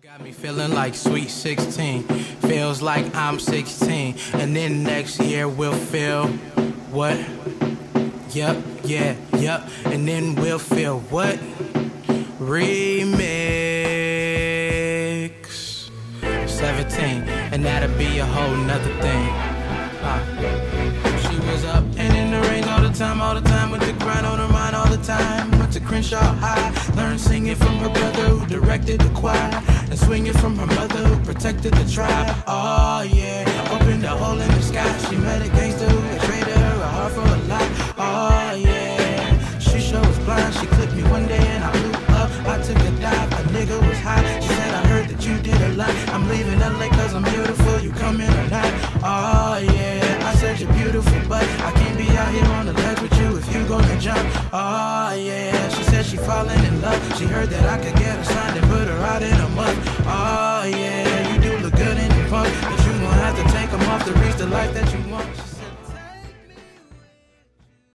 Got me feeling like sweet 16. Feels like I'm 16. And then next year we'll feel what? Yup, yeah, yup. And then we'll feel what? Remix 17. And that'll be a whole nother thing. She was up and in the range all the time with the grind on her mind all the time. Went to Crenshaw High, learned singing from her brother who directed the choir, and swinging from her mother who protected the tribe. Oh yeah, opened a hole in the sky. She met a gangster who traded her a heart for a lot. Oh yeah, she sure was blind. She clipped me one day and I blew up. I took a dive, a nigga was high. She said I heard that you did a lot. I'm leaving LA cause I'm beautiful. You coming or not? Oh yeah, I said you're beautiful, but I can't be out here on the ledge with you if you gonna jump. Oh yeah, she said she falling in love. She heard that I could get her signed and put her out in a month. Oh yeah, you do look good in your pump, but you gon' have to take them off to reach the life that you want.